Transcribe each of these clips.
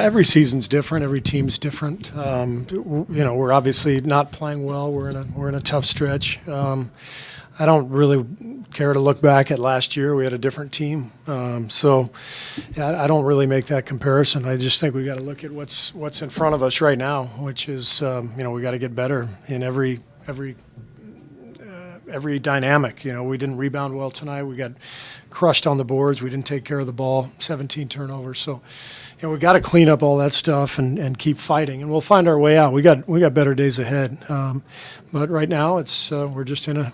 Every season's different. Every team's different. We're obviously not playing well. We're in a tough stretch. I don't really care to look back at last year. We had a different team, so I don't really make that comparison. I just think we got to look at what's in front of us right now, which is we got to get better in every dynamic. We didn't rebound well tonight. We got crushed on the boards. We didn't take care of the ball. 17 turnovers. So, we got to clean up all that stuff and keep fighting, and we'll find our way out. We got better days ahead, but right now we're just in a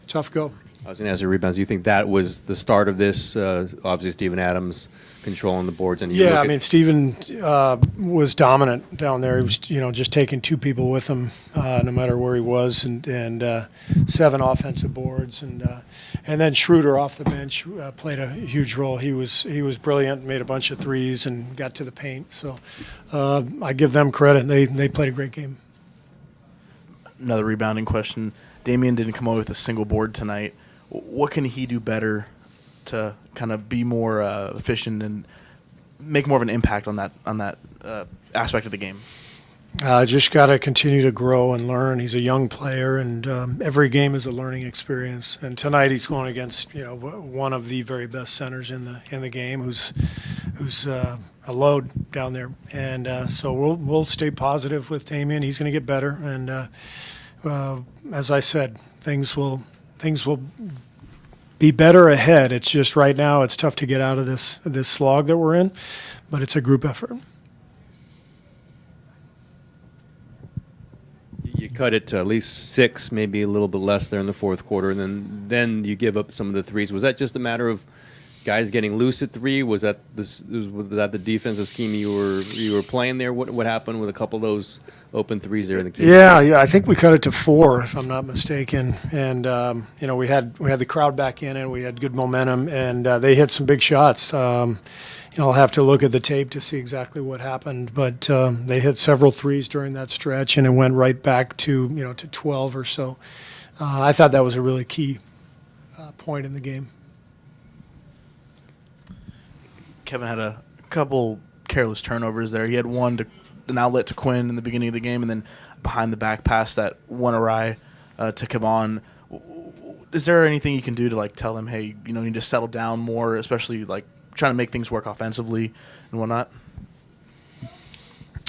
tough go. I was going to ask you rebounds. Do you think that was the start of this? Obviously, Steven Adams controlling the boards, and Steven was dominant down there. He was, just taking two people with him, no matter where he was, and 7 offensive boards, and then Schroeder off the bench played a huge role. He was brilliant, made a bunch of threes, and got to the paint. So I give them credit. They played a great game. Another rebounding question. Damian didn't come away with a single board tonight. What can he do better to kind of be more efficient and make more of an impact on that aspect of the game? Just got to continue to grow and learn. He's a young player, and every game is a learning experience. And tonight he's going against one of the very best centers in the game, who's a load down there. And so we'll stay positive with Damian. He's going to get better, and as I said, things will be better ahead. It's just right now it's tough to get out of this slog that we're in, but it's a group effort. You cut it to at least 6, maybe a little bit less there in the fourth quarter, and then you give up some of the threes. Was that just a matter of guys getting loose at 3? Was that the defensive scheme you were playing there? What happened with a couple of those open threes there in the game? Yeah, I think we cut it to 4, if I'm not mistaken. And we had the crowd back in, and we had good momentum, and they hit some big shots. I'll have to look at the tape to see exactly what happened, but they hit several threes during that stretch, and it went right back to 12 or so. I thought that was a really key point in the game. Kevin had a couple careless turnovers there. He had an outlet to Quinn in the beginning of the game, and then behind the back pass that went awry to Kevon. Is there anything you can do to tell him, hey, you need to settle down more, especially trying to make things work offensively and whatnot?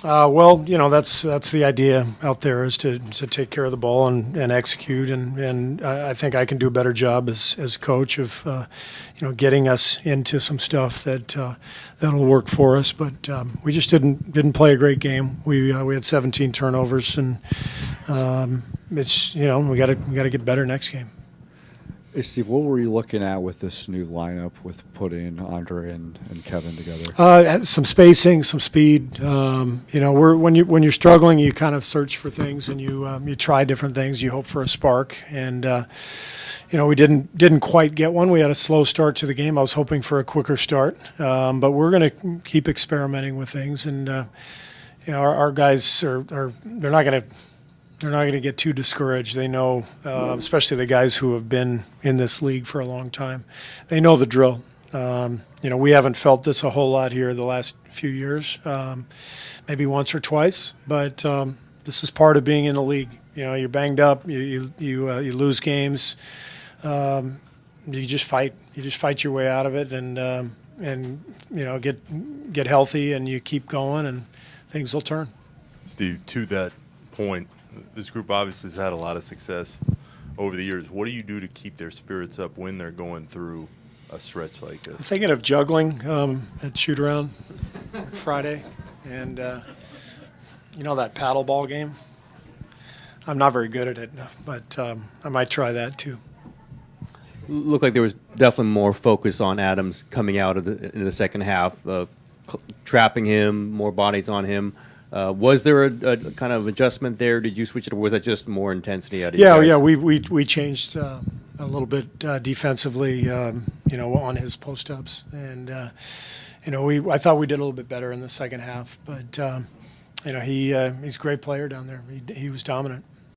That's the idea out there, is to take care of the ball and execute, and I think I can do a better job as a coach of getting us into some stuff that'll work for us. But we just didn't play a great game. We had 17 turnovers, and it's we got to get better next game. Hey, Steve, what were you looking at with this new lineup with putting Andre and Kevin together? Some spacing, some speed. When you're struggling, you kind of search for things, and you try different things. You hope for a spark, and we didn't quite get one. We had a slow start to the game. I was hoping for a quicker start, but we're going to keep experimenting with things, and our guys they're not going to get too discouraged. They know, especially the guys who have been in this league for a long time, they know the drill. We haven't felt this a whole lot here the last few years, maybe once or twice, but this is part of being in the league. You're banged up, you lose games, you just fight. You just fight your way out of it, and get healthy, and you keep going, and things will turn. Steve, to that point, this group obviously has had a lot of success over the years. What do you do to keep their spirits up when they're going through a stretch like this? I'm thinking of juggling at shoot-around Friday, and that paddle ball game. I'm not very good at it, but I might try that too. Looked like there was definitely more focus on Adams coming out in the second half, trapping him, more bodies on him. Was there a kind of adjustment there? Did you switch it, or was that just more intensity out of you guys? Yeah, we changed a little bit defensively, on his post-ups, and I thought we did a little bit better in the second half, but he's a great player down there. He was dominant.